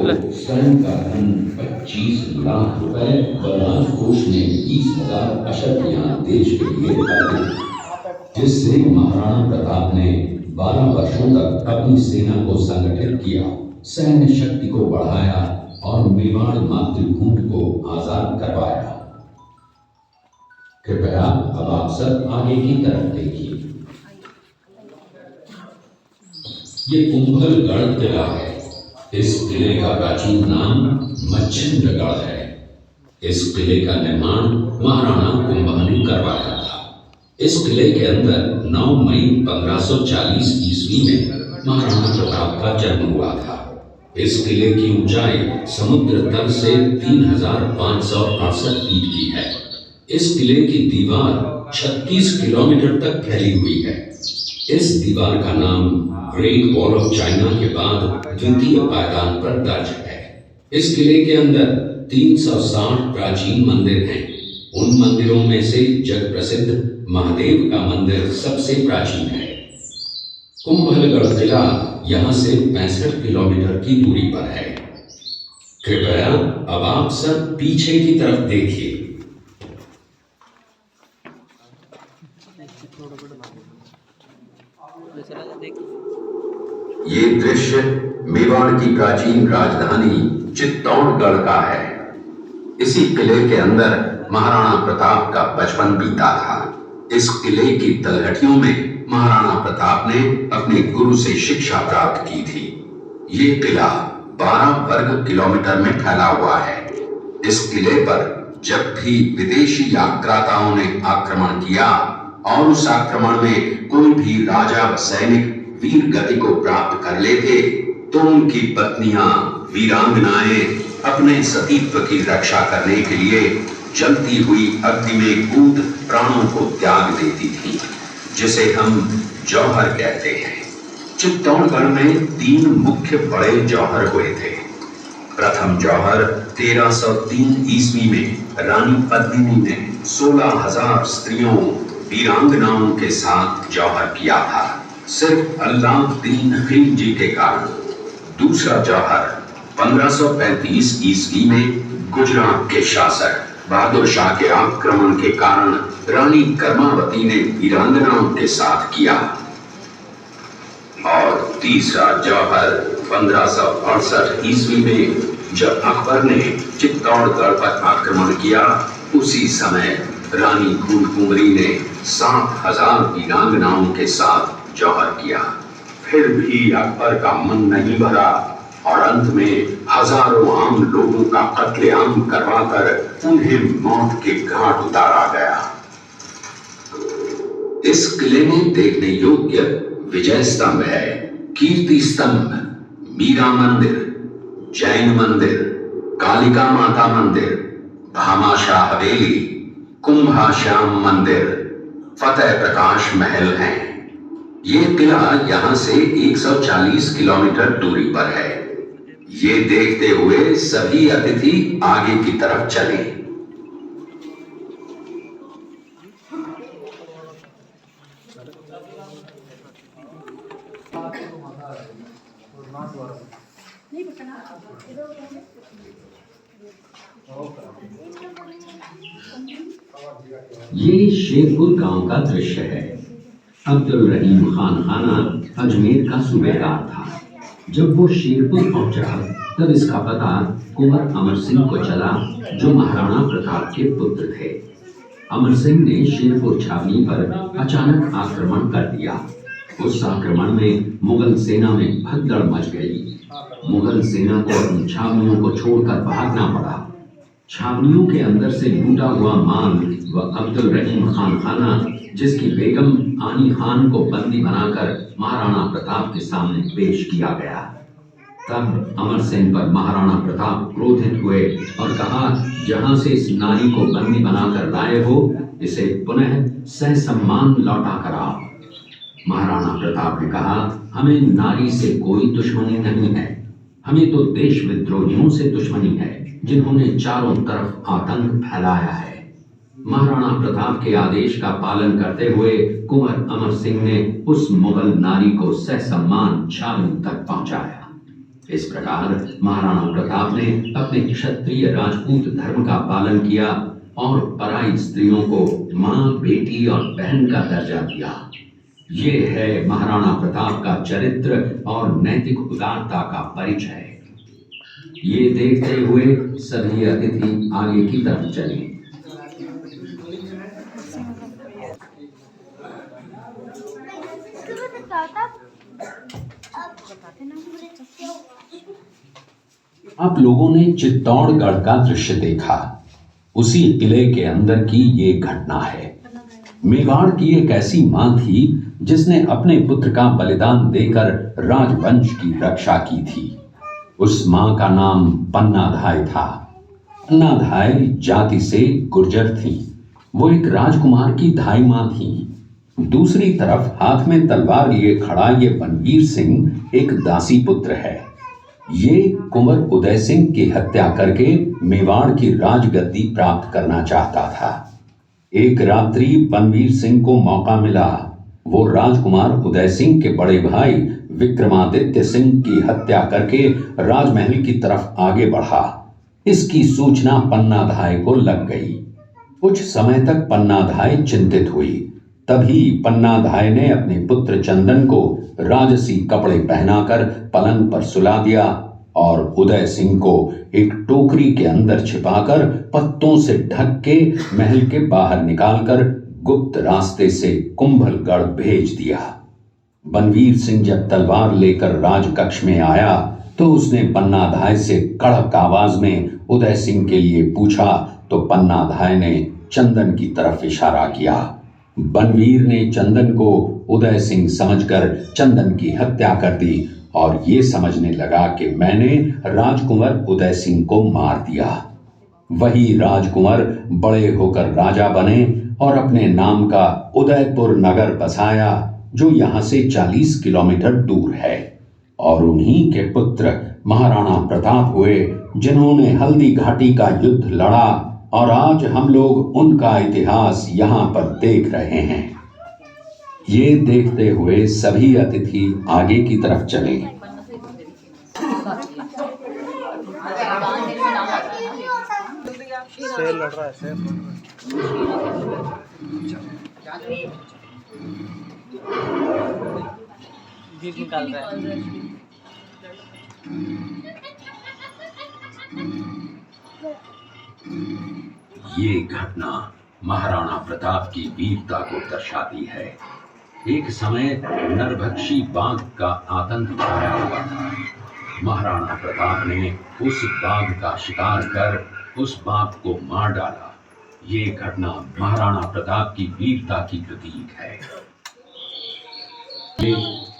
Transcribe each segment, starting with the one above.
स्वयं का धन 25 लाख रुपए व राजकोष में 20,000 अशर्फियां देश के लिए रख दी, जिससे महाराणा प्रताप ने 12 वर्षों तक अपनी सेना को संगठित किया, सैन्य शक्ति को बढ़ाया और मेवाड़ मातृभूमि को आजाद करवाया। कृपया अब आप सब आगे की तरफ देखिए। ये कुंभलगढ़ किला है। इस किले का प्राचीन नाम मच्छिंद्रगढ़ है। इस किले का निर्माण महाराणा कुंभा ने करवाया था। इस किले के अंदर 9 मई 1540 ईस्वी में महाराणा प्रताप का जन्म हुआ था। इस किले की ऊंचाई समुद्र तल से 3568 फीट की है। इस किले की दीवार 36 किलोमीटर तक फैली हुई है। इस दीवार का नाम ग्रेट वॉल ऑफ चाइना के बाद द्वितीय पायदान पर दर्ज है। इस किले के अंदर 360 प्राचीन मंदिर हैं। उन मंदिरों में से जग प्रसिद्ध महादेव का मंदिर सबसे प्राचीन है। कुंभलगढ़ किला यहाँ से 65 किलोमीटर की दूरी पर है। कृपया अब आप सब पीछे की तरफ देखिए। ये दृश्य मेवाड़ की प्राचीन राजधानी चित्तौड़गढ़ का है। इसी किले के अंदर महाराणा प्रताप का बचपन बीता था। इस किले की तलहटियों में महाराणा प्रताप ने अपने गुरु से शिक्षा प्राप्त की थी। ये किला 12 वर्ग किलोमीटर में फैला हुआ है। इस किले पर जब भी विदेशी आक्राताओं ने आक्रमण किया और उस आक्रमण में कोई भी राजा व सैनिक वीर गति को प्राप्त कर लेते, तो उनकी पत्नियां वीरांगनाएं अपने सतीत्व की रक्षा करने के लिए जलती हुई अग्नि में कूद प्राणों को त्याग देती थी, जिसे हम जौहर कहते हैं। चित्तौड़गढ़ में 3 मुख्य बड़े जौहर हुए थे। प्रथम जौहर 1303 ईस्वी में रानी पद्मिनी ने 16,000 स्त्रियों वीरांगनाओं के साथ जौहर किया था, सिर्फ अल्लाउद्दीन खिलजी के कारण। दूसरा जौहर 1535 ईस्वी में गुजरात के शासक बहादुर शाह के आक्रमण के कारण रानी कर्मावती ने वीरांगनाओं के साथ किया। और तीसरा जौहर 1568 ईस्वी में जब अकबर ने चित्तौड़गढ़ पर आक्रमण किया, उसी समय रानी फूलकुंवरी ने 7,000 वीरांगनाओं के साथ जौहर किया। फिर भी अकबर का मन नहीं भरा और अंत में हजारों आम लोगों का कत्लेआम करवाकर उन्हें मौत के घाट उतारा गया। इस किले में देखने योग्य विजय स्तंभ है, कीर्ति स्तंभ, मीरा मंदिर, जैन मंदिर, कालिका माता मंदिर, भामाशाह हवेली, कुंभाश्याम मंदिर, फतेह प्रकाश महल हैं। ये किला यहाँ से 140 किलोमीटर दूरी पर है। ये देखते हुए सभी अतिथि आगे की तरफ चले। ये शेरपुर गांव का दृश्य है। अब्दुल रहीम खान खाना अजमेर का सूबेदार था। जब वो शेरपुर पहुंचा तब इसका पता कुंवर अमर सिंह को चला, जो महाराणा प्रताप के पुत्र थे। अमर सिंह ने शेरपुर छावनी पर अचानक आक्रमण कर दिया। उस आक्रमण में मुगल सेना में भगदड़ मच गई। मुगल सेना को अपनी छावनियों को छोड़कर भागना पड़ा। छावनियों के अंदर से लूटा हुआ माल व अब्दुल रहीम खान खाना, जिसकी बेगम आनी खान को बंदी बनाकर महाराणा प्रताप के सामने पेश किया गया। तब अमर सिंह पर महाराणा प्रताप क्रोधित हुए और कहा, जहां से इस नारी को बंदी बनाकर लाए हो, इसे पुनः ससम्मान लौटा कर आओ। महाराणा प्रताप ने कहा, हमें नारी से कोई दुश्मनी नहीं है, हमें तो देश विद्रोहियों से दुश्मनी है, जिन्होंने चारों तरफ आतंक फैलाया है। महाराणा प्रताप के आदेश का पालन करते हुए कुंवर अमर सिंह ने उस मुगल नारी को ससम्मान छावनी तक पहुंचाया। इस प्रकार महाराणा प्रताप ने अपने क्षत्रिय राजपूत धर्म का पालन किया और पराई स्त्रियों को मां, बेटी और बहन का दर्जा दिया। ये है महाराणा प्रताप का चरित्र और नैतिक उदारता का परिचय। ये देखते हुए सभी अतिथि आगे की तरफ चले। आप लोगों ने चित्तौड़गढ़ का दृश्य देखा। उसी किले के अंदर की ये घटना है। मेवाड़ की एक ऐसी मां थी जिसने अपने पुत्र का बलिदान देकर राजवंश की रक्षा की थी। उस मां का नाम पन्नाधाय था। पन्नाधाय जाति से गुर्जर थी। वो एक राजकुमार की धाई मां थी। दूसरी तरफ हाथ में तलवार लिए खड़ा ये बनवीर सिंह एक दासी पुत्र है। ये कुंवर उदय सिंह की हत्या करके मेवाड़ की राजगद्दी प्राप्त करना चाहता था। एक रात्रि बनवीर सिंह को मौका मिला। वो राजकुमार उदय सिंह के बड़े भाई विक्रमादित्य सिंह की हत्या करके राजमहल की तरफ आगे बढ़ा। इसकी सूचना पन्नाधाय को लग गई। कुछ समय तक पन्नाधाय चिंतित हुई। तभी पन्नाधाय ने अपने पुत्र चंदन को राजसी कपड़े पहनाकर पलंग पर सुला दिया और उदय सिंह को एक टोकरी के अंदर छिपाकर पत्तों से ढक के महल के बाहर निकालकर गुप्त रास्ते से कुंभलगढ़ भेज दिया। बनवीर सिंह जब तलवार लेकर राजकक्ष में आया तो उसने पन्नाधाय से कड़क आवाज में उदय सिंह के लिए पूछा तो पन्नाधाय ने चंदन की तरफ इशारा किया। बनवीर ने चंदन को उदय सिंह समझकर चंदन की हत्या कर दी और ये समझने लगा कि मैंने राजकुंवर उदय सिंह को मार दिया। वही राजकुंवर बड़े होकर राजा बने और अपने नाम का उदयपुर नगर बसाया जो यहाँ से 40 किलोमीटर दूर है। और उन्हीं के पुत्र महाराणा प्रताप हुए जिन्होंने हल्दी घाटी का युद्ध लड़ा और आज हम लोग उनका इतिहास यहाँ पर देख रहे हैं। ये देखते हुए सभी अतिथि आगे की तरफ चले। शेर लड़ रहा है, शेर गीत निकाल रहा है। ये घटना महाराणा प्रताप की वीरता को दर्शाती है। एक समय नरभक्षी बाघ का आतंक छाया हुआ था। महाराणा प्रताप ने उस बाघ का शिकार कर उस बाघ को मार डाला। ये घटना महाराणा प्रताप की वीरता की प्रतीक है।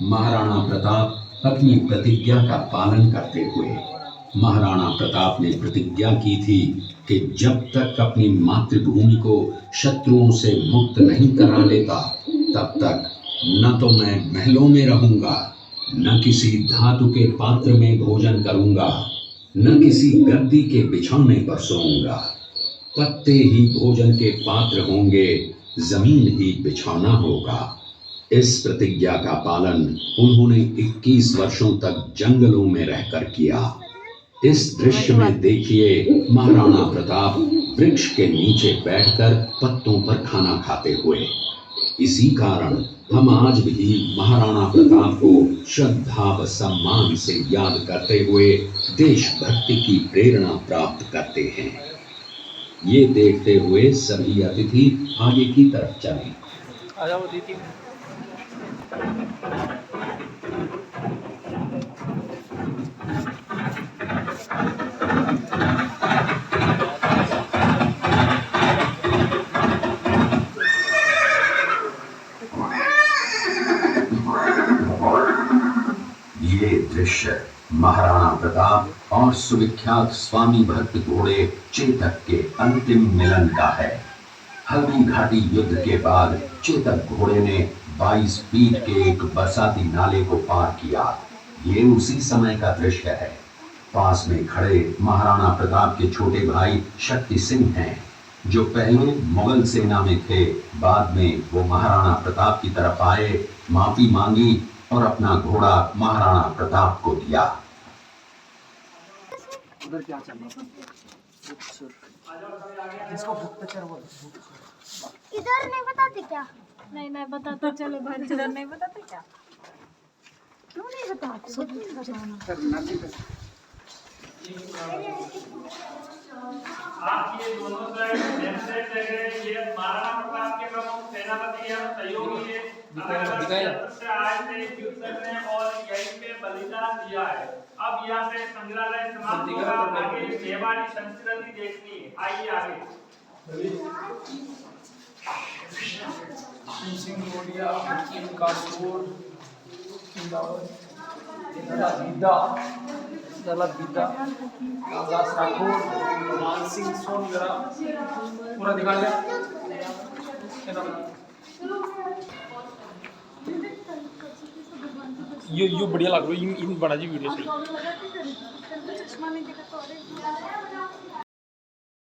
महाराणा प्रताप अपनी प्रतिज्ञा का पालन करते हुए महाराणा प्रताप ने प्रतिज्ञा की थी कि जब तक अपनी मातृभूमि को शत्रुओं से मुक्त नहीं करा लेता तब तक न तो मैं महलों में रहूंगा, न किसी धातु के पात्र में भोजन करूंगा, न किसी गद्दी के बिछौने पर सोऊंगा। पत्ते ही भोजन के पात्र होंगे, जमीन ही बिछौना होगा। इस प्रतिज्ञा का पालन उन्होंने 21 वर्षों तक जंगलों में रहकर किया। इस दृश्य में देखिए महाराणा प्रताप वृक्ष के नीचे बैठकर पत्तों पर खाना खाते हुए। इसी कारण हम आज भी महाराणा प्रताप को श्रद्धा व सम्मान से याद करते हुए देशभक्ति की प्रेरणा प्राप्त करते हैं। ये देखते हुए सभी अतिथि आगे की तरफ चले। ये दृश्य महाराणा प्रताप और सुविख्यात स्वामी भक्त घोड़े चेतक के अंतिम मिलन का है। हल्दी घाटी युद्ध के बाद चेतक घोड़े ने 22 फीट के एक बरसाती नाले को पार किया। ये उसी समय का दृश्य है। पास में खड़े महाराणा प्रताप के छोटे भाई शक्ति सिंह हैं, जो पहले मुगल सेना में थे। बाद में वो महाराणा प्रताप की तरफ आए, माफी मांगी और अपना घोड़ा महाराणा प्रताप को दिया। उधर क्या चल रहा है? जिसको गुप्तचर बोल। इधर नहीं बताते क्या? नहीं नहीं बताते, चलो भाई इधर नहीं बताते क्या? क्यों नहीं बताते? आप ये दोनों साइड सेपरेट जगह, ये महाराणा प्रताप के प्रमुख सेनापति हैं, सहयोगी हैं। क्षेत्र से आए थे, युद्ध करने और यहीं पे बलिदान दिया है। अब यहाँ पे संग्रहालय समाप्त होगा, आगे मेवाड़ी संस्कृति देखनी है। आइए आगे। सिंह मोडिया, हकीम कासूर, दला रामदास राठौर, मानसिंह सोनगरा, पूरा दिखा दे। ये बढ़िया लग रहा है, इन बड़ा जी वीडियो सही। चश्मा नहीं देखा तो